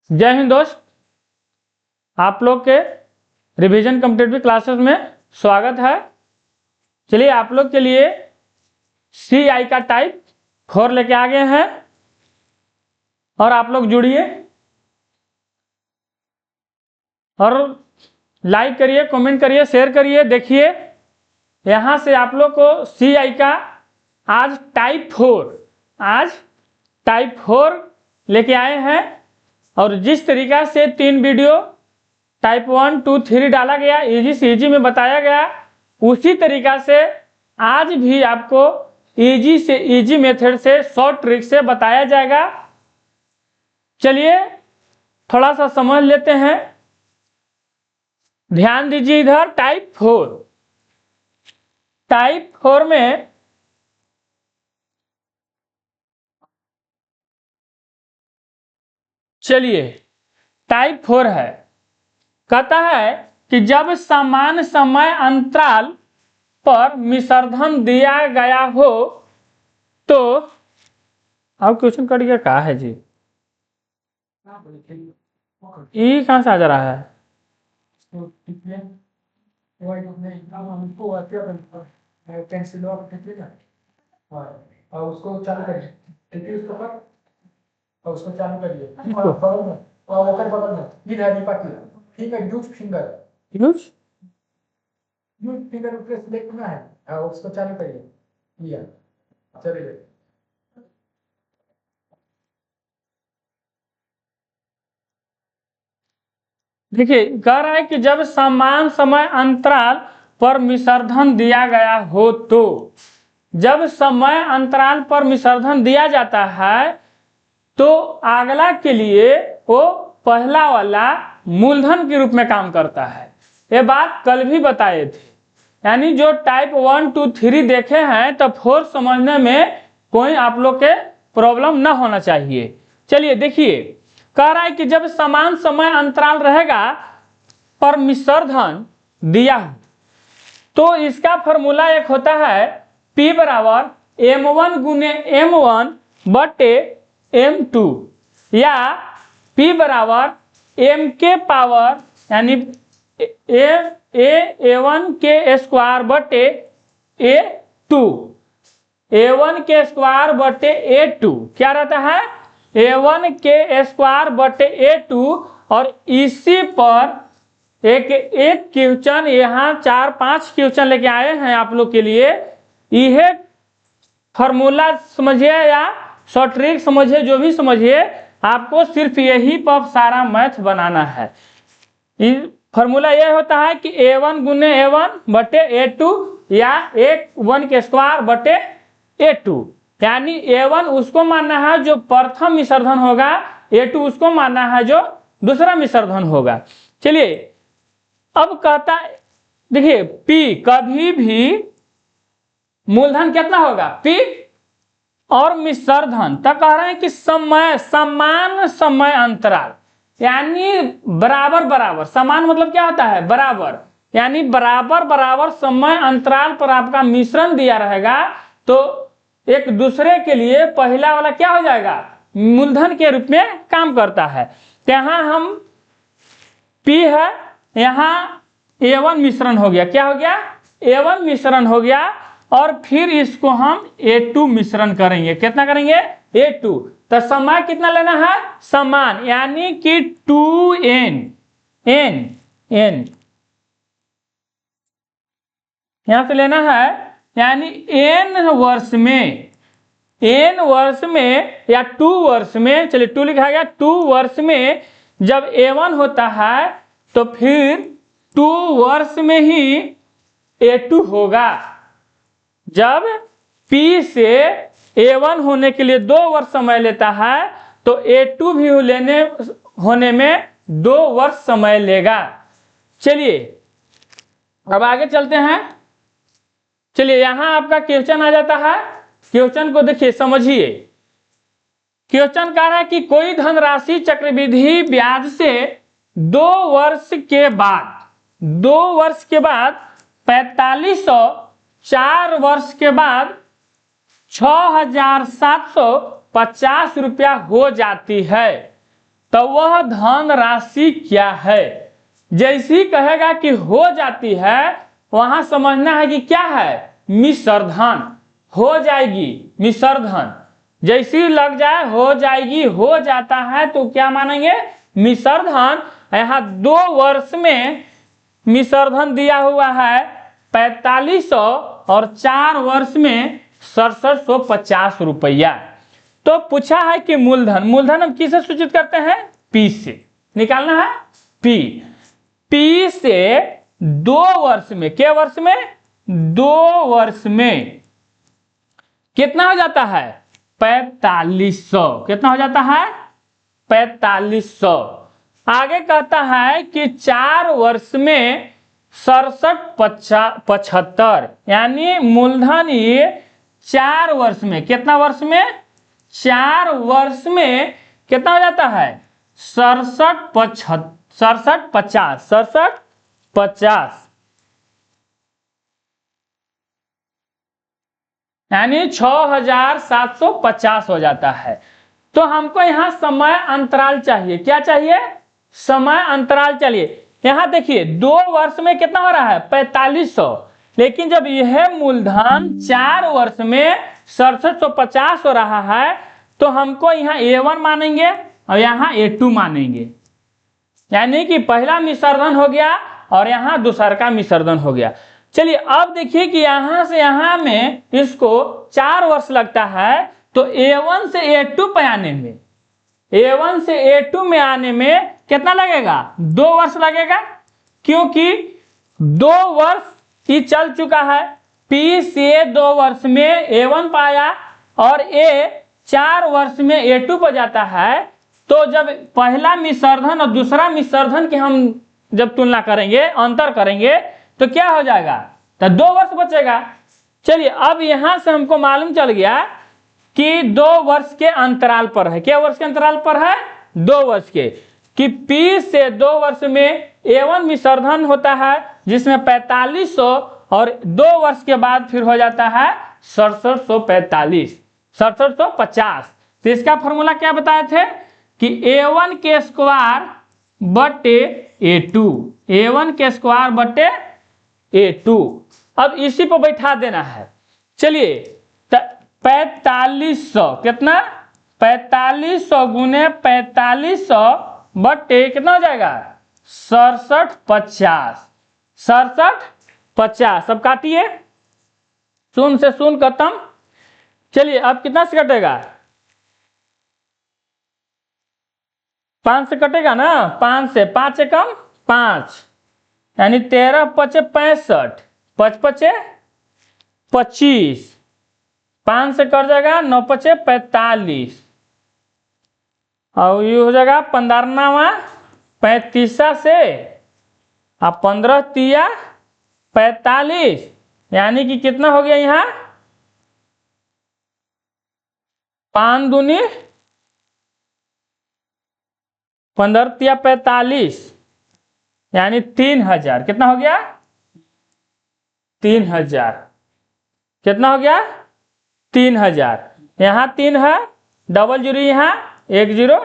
जय हिंद दोस्त, आप लोग के रिवीजन कॉम्पिटिटिव क्लासेस में स्वागत है। चलिए आप लोग के लिए CI का टाइप 4 लेके आ गए हैं और आप लोग जुड़िए और लाइक करिए, कमेंट करिए, शेयर करिए। देखिए यहाँ से आप लोग को CI का आज टाइप 4 लेके आए हैं और जिस तरीका से 3 वीडियो टाइप 1, 2, 3 डाला गया, इजी से इजी में बताया गया, उसी तरीका से आज भी आपको इजी से इजी मेथड से शॉर्ट ट्रिक से बताया जाएगा। चलिए थोड़ा सा समझ लेते हैं, ध्यान दीजिए इधर। टाइप 4 में चलिए टाइप 4 है, कहता है कि जब समान समय अंतराल पर विसर्जन दिया गया हो तो अब क्वेश्चन कट गया, कहा है जी, ये कहां से आ जा रहा है? उसको चालू करिए, उसको चालू करिए और ओकर बगल में इधर दीपक ठीक है। यूज फिंगर पे सिलेक्ट करना है और उसको चालू करिए। ये चलिए देखिए, कह रहा है कि जब समान समय अंतराल पर विसर्जन दिया गया हो तो जब समय अंतराल पर विसर्जन दिया जाता है तो अगला के लिए वो पहला वाला मूलधन के रूप में काम करता है। ये बात कल भी बताए थे, यानी जो टाइप 1, 2, 3 देखे हैं तो 4 समझने में कोई आप लोग के प्रॉब्लम ना होना चाहिए। चलिए देखिए, कह रहा है कि जब समान समय अंतराल रहेगा पर विसर्जन दिया हो तो इसका फॉर्मूला एक होता है P बराबर M1 गुने M1 बटे M2 या P बराबर M के पावर यानी A1 के स्क्वायर बटे A2, A1 के स्क्वायर बटे A2 क्या रहता है? A1 के स्क्वायर बटे A2। और इसी पर एक क्वेश्चन यहाँ 4-5 क्वेश्चन लेके आए हैं आप लोग के लिए। यह फॉर्मूला समझिए या शॉर्ट ट्रिक समझिए, जो भी समझिए, आपको सिर्फ यही पर सारा मैथ बनाना है। फॉर्मूला यह होता है कि A1 गुने A1 बटे A2 या A1 के स्क्वायर बटे A2, यानी A1 उसको मानना है जो प्रथम विसर्जन होगा, A2 उसको मानना है जो दूसरा विसर्जन होगा। चलिए अब कहता है, देखिए P कभी भी मूलधन कितना होगा P और विसर्जन, तब कह रहे हैं कि समान समय अंतराल यानी बराबर बराबर। समान मतलब क्या होता है? बराबर, यानी बराबर बराबर समय अंतराल पर आपका मिश्रण दिया रहेगा तो एक दूसरे के लिए पहला वाला क्या हो जाएगा? मूलधन के रूप में काम करता है। तो यहाँ हम P है, यहाँ A1 मिश्रण हो गया। क्या हो गया? A1 मिश्रण हो गया और फिर इसको हम A2 मिश्रण करेंगे। कितना करेंगे? A2। तो समय कितना लेना है? समान, यानी कि 2n यहां से लेना है, यानी n वर्ष में या 2 वर्ष में, चलिए 2 लिखा गया, 2 वर्ष में जब A1 होता है तो फिर 2 वर्ष में ही A2 होगा। जब P से A1 होने के लिए 2 वर्ष समय लेता है तो A2 भी होने में 2 वर्ष समय लेगा। चलिए अब आगे चलते हैं। चलिए यहां आपका क्वेश्चन आ जाता है। क्वेश्चन को देखिए, समझिए। क्वेश्चन कह रहा है कि कोई धनराशि चक्रवृद्धि ब्याज से 2 वर्ष के बाद 4500, 4 वर्ष के बाद 6750 रुपया हो जाती है तो वह धन राशि क्या है। जैसे ही कहेगा कि हो जाती है, वहां समझना है कि क्या है, मिश्र धन हो जाएगी, मिश्र धन। जैसे ही लग जाए हो जाएगी, हो जाता है, तो क्या मानेंगे, मिश्र धन। यहाँ 2 वर्ष में मिश्र धन दिया हुआ है 4500 और 4 वर्ष में 6750 रुपया। तो पूछा है कि मूलधन, मूलधन हम किससे सूचित करते हैं, पी से निकालना है, पी से 2 वर्ष में, क्या वर्ष में, 2 वर्ष में कितना हो जाता है, 4500। कितना हो जाता है, 4500। आगे कहता है कि 4 वर्ष में 6775, यानी मूलधन ये 4 वर्ष में, कितना वर्ष में, 4 वर्ष में कितना हो जाता है, 6750, यानी 6750 हो जाता है। तो हमको यहाँ समय अंतराल चाहिए, क्या चाहिए, समय अंतराल चाहिए। यहाँ देखिए 2 वर्ष में कितना हो रहा है, 4500, लेकिन जब यह मूलधन 4 वर्ष में 6750 हो रहा है, तो हमको यहाँ A1 मानेंगे और यहाँ A2 मानेंगे, यानी कि पहला मिश्रधन हो गया और यहाँ दूसरा का मिश्रधन हो गया। चलिए अब देखिए कि यहाँ से यहाँ में इसको 4 वर्ष लगता है, तो A1 से A2 पे आने में, A1 से A2 में आने में कितना लगेगा, 2 वर्ष लगेगा, क्योंकि 2 वर्ष ये चल चुका है। P से 2 वर्ष में A1 पाया और A 4 वर्ष में A2 पर जाता है। तो जब पहला मिश्रधन और दूसरा मिश्रधन की हम जब तुलना करेंगे, अंतर करेंगे, तो क्या हो जाएगा, तो 2 वर्ष बचेगा। चलिए अब यहां से हमको मालूम चल गया कि 2 वर्ष के अंतराल पर है, क्या वर्ष के अंतराल पर है, 2 वर्ष के, कि P से 2 वर्ष में A1 मिश्रधन होता है जिसमें 4500 और 2 वर्ष के बाद फिर हो जाता है 6750। तो इसका फॉर्मूला क्या बताए थे कि A1 के स्क्वायर बटे A2, A1 के स्क्वायर बटे A2। अब इसी पर बैठा देना है। चलिए 4500 कितना, 4500 गुने 4500 बटे कितना हो जाएगा, 6750। अब काटिए, 0 से 0 खत्म। चलिए अब कितना से कटेगा, 5 से कटेगा ना, 5 से 5 से कम 5, यानी 13 पचे 65, 5 पचे 25, 5 से कट जाएगा, 9 पचे 45, और ये हो जाएगा 15वां 35 से, अब 15 तिया 45, यानी कि कितना हो गया यहाँ, 5 दूनी 15 तिया 45, यानी 3000। कितना हो गया, 3000। कितना हो गया, 3000। यहाँ 3 है, डबल 0 यहाँ, 1 0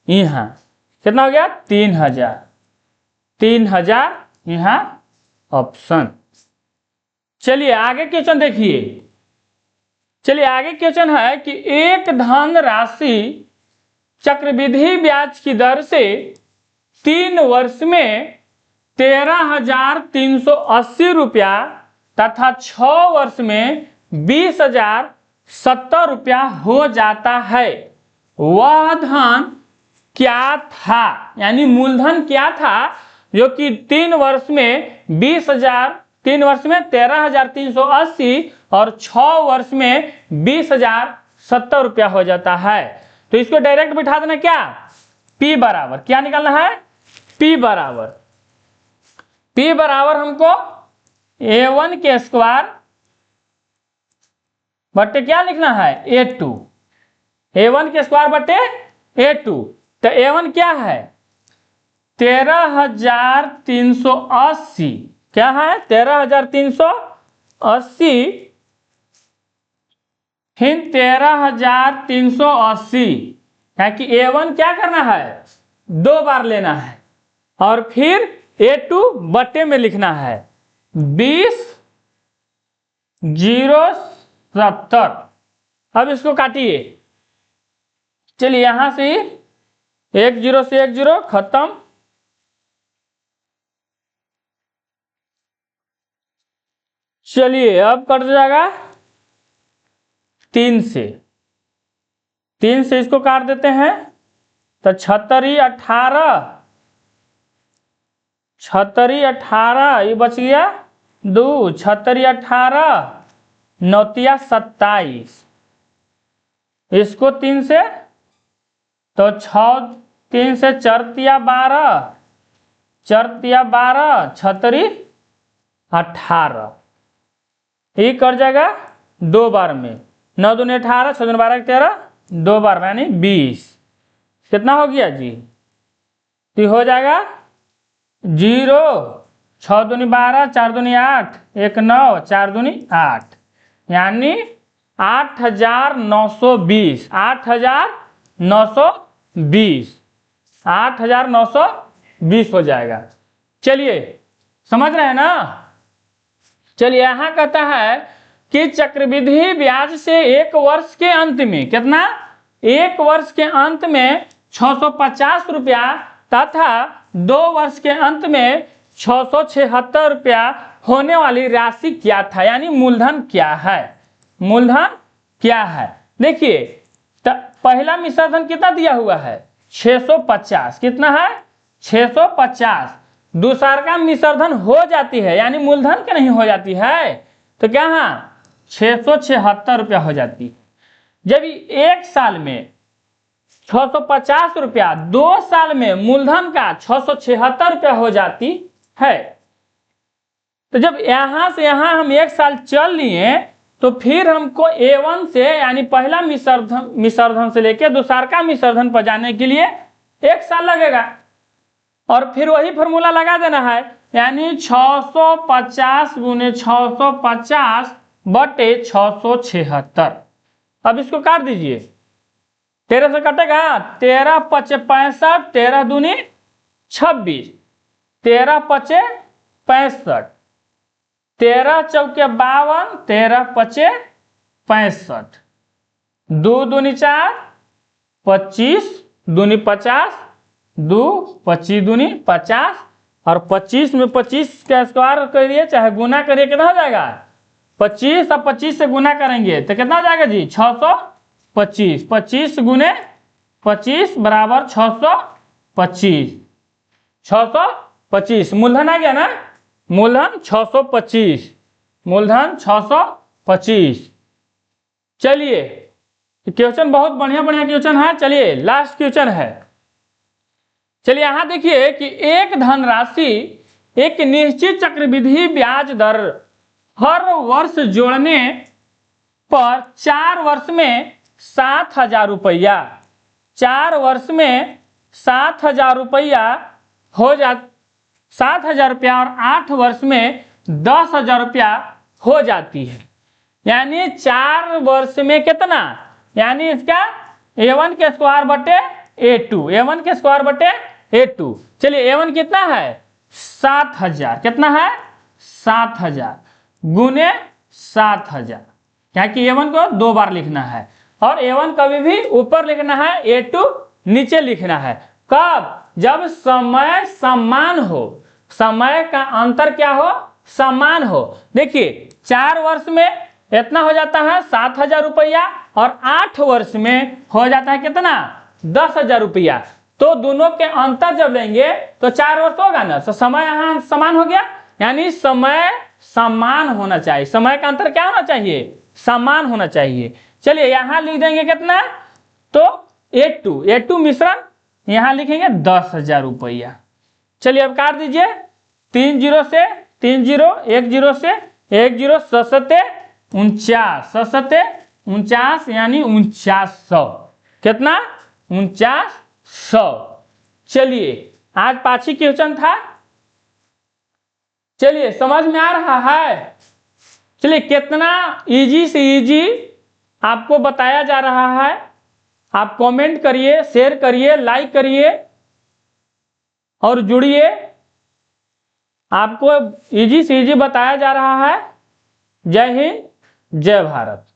यहाँ, कितना हो गया, 3000 यहाँ ऑप्शन। चलिए आगे क्वेश्चन देखिए। चलिए आगे क्वेश्चन है कि एक धन राशि चक्रवृद्धि ब्याज की दर से 3 वर्ष में 13,380 रुपया तथा 6 वर्ष में 20,070 रुपया हो जाता है। वह धन क्या था, यानी मूलधन क्या था जो कि 3 वर्ष में 3 वर्ष में 13,380 और 6 वर्ष में 20,070 रुपया हो जाता है। तो इसको डायरेक्ट बिठा देना, क्या, P बराबर क्या निकालना है, P बराबर हमको A1 के स्क्वायर बटे क्या लिखना है, A2, A1 के स्क्वायर बटे A2। तो A1 क्या है, 13,380, क्या है, 13,380, फिर 13,380, है कि A1 क्या करना है, 2 बार लेना है और फिर A2 बटे में लिखना है 20 0 70। अब इसको काटिए। चलिए यहां से 1 0 से 1 0 खत्म। चलिए अब कट जाएगा 3 से इसको काट देते हैं तो 76 18 76 18 ये बच गया 2 76 18 9 27। इसको 3 से तो 6 3 से 4 12 4 12 36 18। ये कर जाएगा 2 बार में 9 दूनी 18 6 दूनी 12 13 2 बार में यानी 20। कितना हो गया जी? तो हो जाएगा 0 6 दूनी 12 4 दूनी 8 1 9 4 दूनी 8 यानी 8920 8920 8920 हो जाएगा। चलिए समझ रहे हैं ना। चलिए यहां कहता है कि चक्रवृद्धि ब्याज से 1 वर्ष के अंत में कितना 1 वर्ष के अंत में 650 रुपया तथा 2 वर्ष के अंत में 676 रुपया होने वाली राशि क्या था, यानी मूलधन क्या है। मूलधन क्या है देखिए पहला मिश्रधन कितना दिया हुआ है 650। कितना है 650। दूसरा का मिश्रधन हो जाती है यानी मूलधन क्या नहीं हो जाती है तो क्या 676 रुपया हो जाती है। जब 1 साल में 650 रुपया 2 साल में मूलधन का 676 रुपया हो जाती है। तो जब यहां से यहां हम 1 साल चल लिए तो फिर हमको A1 से यानी पहला मिश्रधन से लेके दूसरा का मिश्रधन पर जाने के लिए 1 साल लगेगा और फिर वही फॉर्मूला लगा देना है यानी 650 गुने 650 बटे 676। अब इसको काट दीजिए 13 से कटेगा 13 5 65 13 दूनी 26 13 5 65 13 चौके 52 13 5 65 2 दूनी 4 25 दूनी 50 2 25 दूनी 50 और 25 में 25 का स्क्वायर करिए चाहे गुना करिए कितना हो जाएगा 25 और 25 से गुना करेंगे तो कितना हो जाएगा जी 625। 25 गुने 25 बराबर 625 625 मूलधन आ गया ना। मूलधन 625 मूलधन 625। चलिए क्वेश्चन बहुत बढ़िया बढ़िया क्वेश्चन है। चलिए लास्ट क्वेश्चन है। चलिए यहां देखिए कि एक धनराशि एक निश्चित चक्रवृद्धि ब्याज दर हर वर्ष जोड़ने पर 4 वर्ष में 7,000 रुपया 4 वर्ष में 7,000 रुपया हो जा 7,000 रुपया और 8 वर्ष में 10,000 रुपया हो जाती है। यानी 4 वर्ष में कितना यानी इसका A1 के स्क्वायर बटे A2 A1 के स्क्वायर बटे A2। चलिए A1 कितना है 7,000 कितना है 7,000 गुने 7,000 क्या कि A1 को 2 बार लिखना है और A1 कभी भी ऊपर लिखना है A2 नीचे लिखना है। कब जब समय समान हो समय का अंतर क्या हो समान हो। देखिए 4 वर्ष में इतना हो जाता है 7,000 रुपया और 8 वर्ष में हो जाता है कितना 10,000 रुपया। तो दोनों के अंतर जब लेंगे तो 4 वर्ष होगा ना तो समय यहाँ समान हो गया यानी समय समान होना चाहिए। समय का अंतर क्या होना चाहिए समान होना चाहिए। चलिए यहां लिख देंगे कितना तो A2 मिश्रण यहां लिखेंगे 10,000 रुपया। चलिए अब काट दीजिए 3 0 से 3 0 1 0 से 1 0 सत्ते 49 सत्ते 49 यानी 4900 कितना 4900। चलिए आज 5 क्वेश्चन था। चलिए समझ में आ रहा है। चलिए कितना इजी से इजी आपको बताया जा रहा है। आप कमेंट करिए शेयर करिए लाइक करिए और जुड़िए। आपको इजी से इजी बताया जा रहा है। जय हिंद, जय भारत।